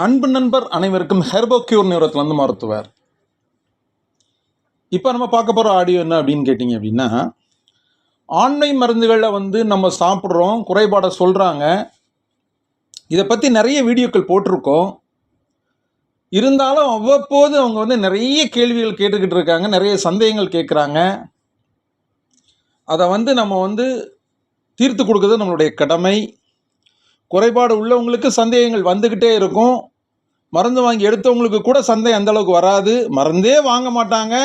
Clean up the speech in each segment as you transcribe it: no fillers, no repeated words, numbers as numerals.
அன்பு நண்பர் அனைவருக்கும் ஹெர்போக்யூர் நிறுவனத்திலிருந்து மருத்துவர். இப்போ நம்ம பார்க்க போகிற ஆடியோ என்ன அப்படின்னு கேட்டிங்க அப்படின்னா, ஆண்மை மருந்துகளில் நம்ம சாப்பிட்றோம், குறைபாடை சொல்கிறாங்க. இதை பற்றி நிறைய வீடியோக்கள் போட்டிருக்கோம். இருந்தாலும் அவ்வப்போது அவங்க நிறைய கேள்விகள் கேட்டுக்கிட்டு இருக்காங்க, நிறைய சந்தேகங்கள் கேட்குறாங்க. அதை நம்ம தீர்த்து கொடுக்குறது நம்மளுடைய கடமை. குறைபாடு உள்ளவங்களுக்கு சந்தேகங்கள் வந்துக்கிட்டே இருக்கும். மருந்து வாங்கி எடுத்தவங்களுக்கு கூட சந்தேகம் அந்தளவுக்கு வராது. மருந்தே வாங்க மாட்டாங்க,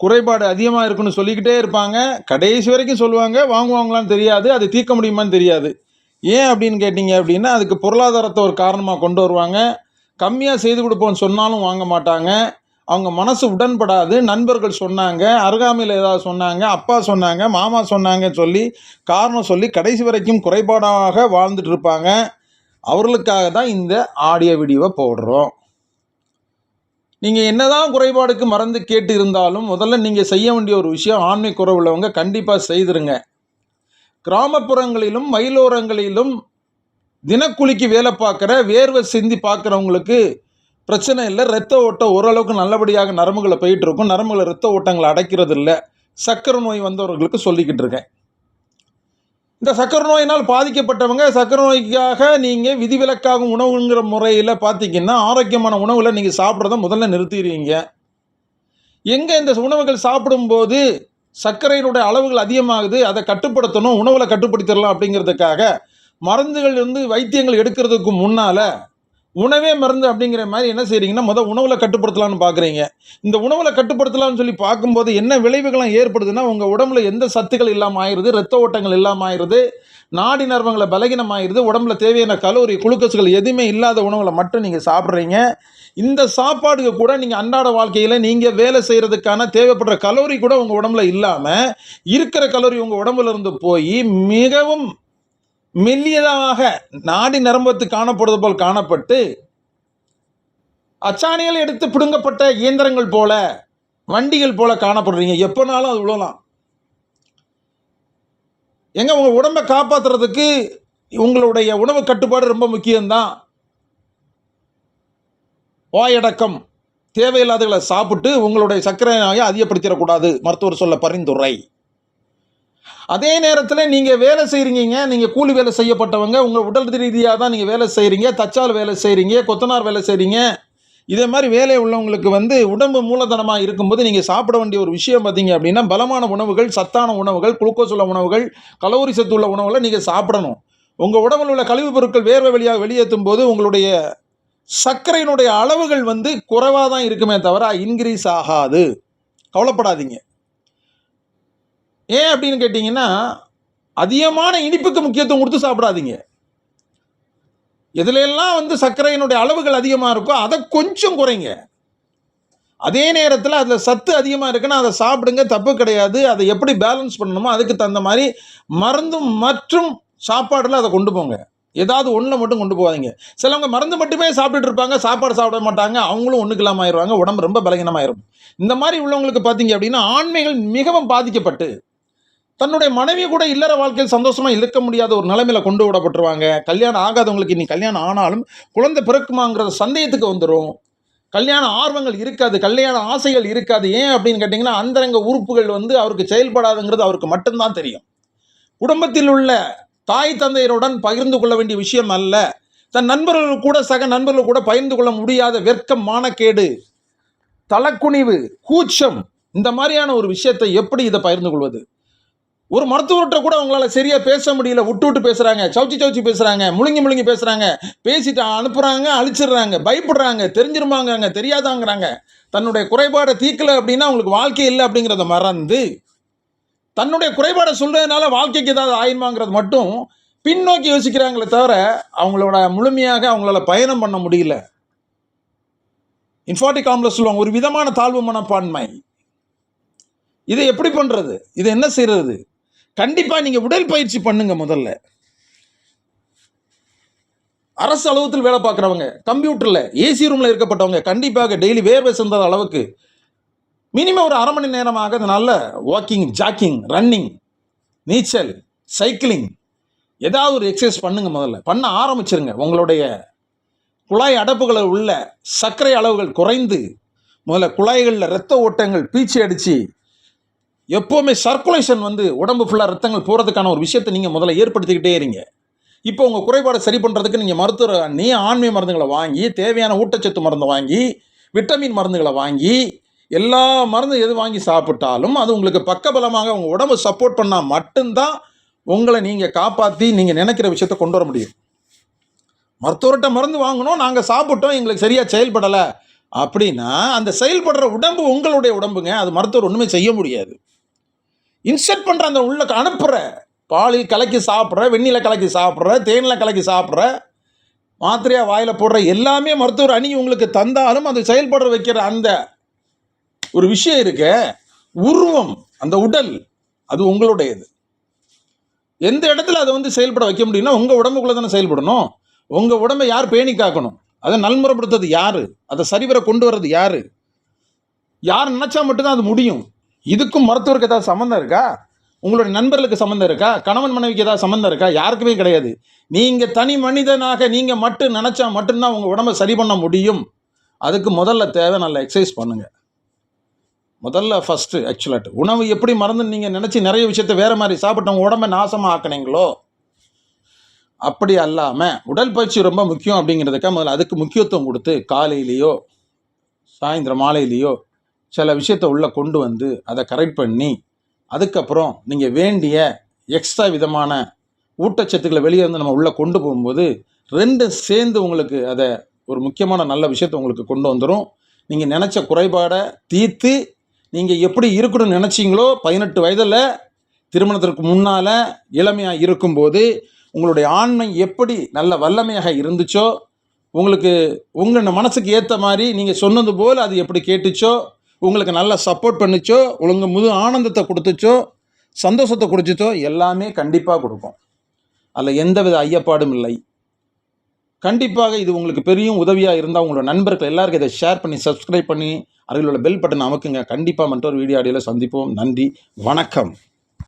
குறைபாடு அதிகமாக இருக்குன்னு சொல்லிக்கிட்டே இருப்பாங்க. கடைசி வரைக்கும் சொல்லுவாங்க, வாங்குவாங்களான்னு தெரியாது, அது தீர்க்க முடியுமான்னு தெரியாது. ஏன் அப்படின்னு கேட்டிங்க அப்படின்னா, அதுக்கு பொருளாதாரத்தை ஒரு காரணமாக கொண்டு வருவாங்க. கம்மியாக செய்து கொடுப்போம்னு சொன்னாலும் வாங்க மாட்டாங்க. அவங்க மனசு உடன்படாது. நண்பர்கள் சொன்னாங்க, அருகாமையில் ஏதாவது சொன்னாங்க, அப்பா சொன்னாங்க, மாமா சொன்னாங்கன்னு சொல்லி காரணம் சொல்லி கடைசி வரைக்கும் குறைபாடாக வாழ்ந்துட்டு இருப்பாங்க. அவர்களுக்காக தான் இந்த ஆடியோ வீடியோவை போடுறோம். நீங்கள் என்னதான் குறைபாடுக்கு மருந்து கேட்டு இருந்தாலும் முதல்ல நீங்கள் செய்ய வேண்டிய ஒரு விஷயம், ஆண்மை குறை உள்ளவங்க கண்டிப்பாக செய்திருங்க. கிராமப்புறங்களிலும் மயிலோரங்களிலும் தினக்கூலிக்கு வேலை பார்க்குற, வேர்வை சிந்தி பார்க்குறவங்களுக்கு பிரச்சனை இல்லை. இரத்த ஓட்டம் ஓரளவுக்கு நல்லபடியாக நரம்புகளை போயிட்டு இருக்கும். நரம்புகளை இரத்த ஓட்டங்களை அடைக்கிறது இல்லை. சர்க்கரை நோய் வந்தவர்களுக்கு சொல்லிக்கிட்டு இருக்கேன். இந்த சர்க்கரை நோயினால் பாதிக்கப்பட்டவங்க, சர்க்கரை நோய்க்காக நீங்கள் விதிவிலக்காகும் உணவுங்கிற முறையில் பார்த்தீங்கன்னா, ஆரோக்கியமான உணவில் நீங்கள் சாப்பிட்றத முதல்ல நிறுத்திடுவீங்க. எங்கே இந்த உணவுகள் சாப்பிடும்போது சர்க்கரையினுடைய அளவுகள் அதிகமாகுது, அதை கட்டுப்படுத்தணும், உணவில் கட்டுப்படுத்திடலாம் அப்படிங்கிறதுக்காக மருந்துகள் வைத்தியங்கள் எடுக்கிறதுக்கு முன்னால் உணவே மருந்து அப்படிங்கிற மாதிரி என்ன செய்கிறீங்கன்னா, உணவில் கட்டுப்படுத்தலான்னு பார்க்குறீங்க. இந்த உணவில் கட்டுப்படுத்தலாம்னு சொல்லி பார்க்கும்போது என்ன விளைவுகள்லாம் ஏற்படுதுன்னா, உங்கள் உடம்புல எந்த சத்துக்கள் இல்லாமல் ஆயிடுது, இரத்த ஓட்டங்கள் இல்லாமல் ஆயிடுது, நாடி நரம்புகளை பலகீனம் ஆயிடுது, உடம்புல தேவையான கலோரி குளுக்கோஸ்கள் எதுவுமே இல்லாத உணவுகளை மட்டும் நீங்கள் சாப்பிட்றீங்க. இந்த சாப்பாடுக்கு கூட நீங்கள் அன்றாட வாழ்க்கையில் நீங்கள் வேலை செய்கிறதுக்கான தேவைப்படுற கலோரி கூட உங்கள் உடம்புல இல்லாமல், இருக்கிற கலோரி உங்கள் உடம்புல இருந்து போய் மிகவும் மெல்லியதாக நாடி நரம்பத்து காணப்படுவது போல் காணப்பட்டு, அச்சாணிகள் எடுத்து பிடுங்கப்பட்ட இயந்திரங்கள் போல, வண்டிகள் போல காணப்படுறீங்க. எப்போனாலும் அது விழலாம். உங்கள் உடம்பை காப்பாற்றுறதுக்கு உங்களுடைய உணவு கட்டுப்பாடு ரொம்ப முக்கியம்தான். வாயடக்கம், தேவையில்லாதகளை சாப்பிட்டு உங்களுடைய சர்க்கரை நோயை அதிகப்படுத்திடக்கூடாது, மருத்துவர் சொல்ல பரிந்துரை. அதே நேரத்தில் நீங்கள் வேலை செய்கிறீங்க, நீங்கள் கூலி வேலை செய்யப்பட்டவங்க, உங்கள் உடல் ரீதியாக தான் நீங்கள் வேலை செய்கிறீங்க, தச்சால் வேலை செய்கிறீங்க, கொத்தனார் வேலை செய்கிறீங்க. இதே மாதிரி வேலை உள்ளவங்களுக்கு உடம்பு மூலதனமாக இருக்கும்போது நீங்கள் சாப்பிட வேண்டிய ஒரு விஷயம் பார்த்தீங்க அப்படின்னா, பலமான உணவுகள், சத்தான உணவுகள், குளுக்கோஸ் உள்ள உணவுகள், கலோரி சத்து உள்ள உணவுகளை நீங்கள் சாப்பிடணும். உங்கள் உடம்பில் உள்ள கழிவுப் பொருட்கள் வேர்வை வழியாக வெளியேற்றும் போது உங்களுடைய சர்க்கரையினுடைய அளவுகள் குறைவாக தான் இருக்குமே தவிர இன்க்ரீஸ் ஆகாது. கவலைப்படாதீங்க. ஏன் அப்படின்னு கேட்டிங்கன்னா, அதிகமான இனிப்புக்கு முக்கியத்துவம் கொடுத்து சாப்பிடாதீங்க. எதுலெல்லாம் சர்க்கரையினுடைய அளவுகள் அதிகமாக இருக்கோ அதை கொஞ்சம் குறைங்க. அதே நேரத்தில் அதில் சத்து அதிகமாக இருக்குன்னா அதை சாப்பிடுங்க, தப்பு கிடையாது. அதை எப்படி பேலன்ஸ் பண்ணணுமோ அதுக்கு தகுந்த மாதிரி மருந்தும் மற்றும் சாப்பாடில் அதை கொண்டு போங்க. ஏதாவது ஒன்றில் மட்டும் கொண்டு போகாதீங்க. சிலவங்க மருந்து மட்டுமே சாப்பிட்டுட்டு இருப்பாங்க, சாப்பாடு சாப்பிட மாட்டாங்க, அவங்களும் ஒன்றுக்கு இல்லாமல் ஆயிடுவாங்க, உடம்பு ரொம்ப பலகீனமாயிரும். இந்த மாதிரி உள்ளவங்களுக்கு பார்த்தீங்க அப்படின்னா, ஆண்மைகள் மிகவும் பாதிக்கப்பட்டு தன்னுடைய மனைவி கூட இல்லற வாழ்க்கையில் சந்தோஷமாக இருக்க முடியாத ஒரு நிலைமையில் கொண்டு விடப்பட்டுருவாங்க. கல்யாணம் ஆகாதவங்களுக்கு இனி கல்யாணம் ஆனாலும் குழந்தை பிறக்குமாங்கிற சந்தேகத்துக்கு வந்துடும். கல்யாண ஆர்வங்கள் இருக்காது, கல்யாண ஆசைகள் இருக்காது. ஏன் அப்படின்னு கேட்டிங்கன்னா, அந்தரங்க உறுப்புகள் அவருக்கு செயல்படாதுங்கிறது அவருக்கு மட்டும்தான் தெரியும். குடும்பத்தில் உள்ள தாய் தந்தையருடன் பகிர்ந்து கொள்ள வேண்டிய விஷயம் அல்ல. தன் நண்பர்கள் கூட, சக நண்பர்கள் கூட பகிர்ந்து கொள்ள முடியாத வெட்கம், மானக்கேடு, தலக்குனிவு, கூச்சம், இந்த மாதிரியான ஒரு விஷயத்தை எப்படி இதை பகிர்ந்து கொள்வது? ஒரு மருத்துவர்கிட்ட கூட அவங்களால சரியாக பேச முடியல, விட்டு பேசுகிறாங்க, சவுச்சி பேசுகிறாங்க, முழுங்கி பேசுகிறாங்க, பேசிட்டு அனுப்புகிறாங்க, அழிச்சிடுறாங்க, பயப்படுறாங்க, தெரிஞ்சிருமாங்கிறாங்க, தெரியாதாங்கிறாங்க. தன்னுடைய குறைபாடை தீர்க்கலை அப்படின்னா அவங்களுக்கு வாழ்க்கை இல்லை அப்படிங்கிறத மறந்து, தன்னுடைய குறைபாடை சொல்கிறதுனால வாழ்க்கைக்கு ஏதாவது ஆயிடுமாங்கிறது மட்டும் பின்னோக்கி யோசிக்கிறாங்களே தவிர அவங்களோட முழுமையாக அவங்களால பயணம் பண்ண முடியல. இன்ஃபார்ட்டி காம்ப்ளெக்ஸ் சொல்லுவாங்க, ஒரு விதமான தாழ்வு மனப்பான்மை. இதை எப்படி பண்ணுறது? இதை என்ன செய்கிறது? கண்டிப்பாக நீங்கள் உடற்பயிற்சி பண்ணுங்க. முதல்ல அரசு அலுவலகத்தில் வேலை பார்க்குறவங்க, கம்ப்யூட்டரில் ஏசி ரூமில் இருக்கப்பட்டவங்க கண்டிப்பாக டெய்லி வேர்வை சிந்தாத அளவுக்கு மினிமம் ஒரு அரை மணி நேரமாக நல்ல வாக்கிங், ஜாக்கிங், ரன்னிங், நீச்சல், சைக்கிளிங், ஏதாவது ஒரு எக்ஸசைஸ் பண்ணுங்க. முதல்ல பண்ண ஆரம்பிச்சிருங்க. உங்களுடைய குழாய் அடைப்புகளில் உள்ள சர்க்கரை அளவுகள் குறைந்து முதல்ல குழாய்களில் இரத்த ஓட்டங்கள் பீச்சி அடித்து எப்போவுமே சர்க்குலேஷன் வந்து உடம்பு ஃபுல்லாக ரத்தங்கள் போகிறதுக்கான ஒரு விஷயத்தை நீங்கள் முதல்ல ஏற்படுத்திக்கிட்டே இருங்க. இப்போ உங்கள் குறைபாடை சரி பண்ணுறதுக்கு நீங்கள் மருத்துவர் ஆண்மை மருந்துகளை வாங்கி, தேவையான ஊட்டச்சத்து மருந்து வாங்கி, விட்டமின் மருந்துகளை வாங்கி, எல்லா மருந்து எது வாங்கி சாப்பிட்டாலும் அது உங்களுக்கு பக்கபலமாக உங்கள் உடம்பு சப்போர்ட் பண்ணால் மட்டும்தான் உங்களை நீங்கள் காப்பாற்றி நீங்கள் நினைக்கிற விஷயத்தை கொண்டு வர முடியும். மருத்துவர்கிட்ட மருந்து வாங்கணும், நாங்கள் சாப்பிட்டோம், எங்களுக்கு சரியாக செயல்படலை அப்படின்னா அந்த செயல்படுற உடம்பு உங்களுடைய உடம்புங்க. அது மருத்துவர் ஒன்றுமே செய்ய முடியாது. இன்செர்ட் பண்ணுற அந்த உள்ள அனுப்புகிற பாலில் கலக்கி சாப்பிட்ற, வெந்நில கலக்கி சாப்பிட்ற, தேனில் கலக்கி சாப்பிட்ற, மாத்திரையாக வாயில் போடுற எல்லாமே மருத்துவர் அணி உங்களுக்கு தந்தாலும் அது செயல்படுற வைக்கிற அந்த ஒரு விஷயம் இருக்க உருவம், அந்த உடல், அது உங்களுடையது. எந்த இடத்துல அதை வந்து செயல்பட வைக்க முடியும்னா உங்கள் உடம்புக்குள்ளே தானே செயல்படணும். உங்கள் உடம்பை யார் பேணி காக்கணும்? அதை நல்முறைப்படுத்துறது யார்? அதை சரிவர கொண்டு வர்றது யார்? யார் நினச்சா மட்டும்தான் அது முடியும். இதுக்கும் மருத்துவருக்கு ஏதாவது சம்மந்தம் இருக்கா? உங்களுடைய நண்பர்களுக்கு சம்மந்தம் இருக்கா? கணவன் மனைவிக்கு ஏதாவது சம்மந்தம் இருக்கா? யாருக்குமே கிடையாது. நீங்கள் தனி மனிதனாக நீங்கள் மட்டும் நினச்சா மட்டும்தான் உங்கள் உடம்பை சரி பண்ண முடியும். அதுக்கு முதல்ல தேவை நல்ல எக்ஸசைஸ் பண்ணுங்கள். முதல்ல ஃபஸ்ட்டு ஆக்சுவலாட்டு உணவு எப்படி மறந்துன்னு நீங்கள் நினச்சி நிறைய விஷயத்தை வேறு மாதிரி சாப்பிட்டு உங்கள் உடம்பை நாசமாக ஆக்கினீங்களோ, அப்படி அல்லாமல் உடற்பயிற்சி ரொம்ப முக்கியம் அப்படிங்கிறதுக்காக முதல்ல அதுக்கு முக்கியத்துவம் கொடுத்து காலையிலேயோ சாயந்தரம் மாலையிலேயோ சில விஷயத்தை உள்ளே கொண்டு வந்து அதை கரெக்ட் பண்ணி அதுக்கப்புறம் நீங்கள் வேண்டிய எக்ஸ்ட்ரா விதமான ஊட்டச்சத்துக்களை வெளியே வந்து நம்ம உள்ளே கொண்டு போகும்போது ரெண்டும் சேர்ந்து உங்களுக்கு அதை ஒரு முக்கியமான நல்ல விஷயத்தை உங்களுக்கு கொண்டு வந்துடும். நீங்கள் நினச்ச குறைபாடை தீர்த்து நீங்கள் எப்படி இருக்கணும்னு நினச்சிங்களோ 18 வயதில் திருமணத்திற்கு முன்னால் இளமையாக இருக்கும்போது உங்களுடைய ஆண்மை எப்படி நல்ல வல்லமையாக இருந்துச்சோ, உங்களுக்கு உங்கள் மனசுக்கு ஏற்ற மாதிரி நீங்கள் சொன்னது போல் அது எப்படி கேட்டுச்சோ, உங்களுக்கு நல்லா சப்போர்ட் பண்ணிச்சோ, உங்கள் முழு ஆனந்தத்தை கொடுத்துச்சோ, சந்தோஷத்தை கொடுத்துச்சோ, எல்லாமே கண்டிப்பாக கொடுக்கும். அதில் எந்தவித ஐயப்பாடும் இல்லை. கண்டிப்பாக இது உங்களுக்கு பெரிய உதவியாக இருந்தால் உங்களோட நண்பர்கள் எல்லாருக்கும் இதை ஷேர் பண்ணி சப்ஸ்கிரைப் பண்ணி அருகில் உள்ள பெல் பட்டன் அமுக்குங்க. கண்டிப்பாக மற்றொரு வீடியோ ஆடியோவில் சந்திப்போம். நன்றி, வணக்கம்.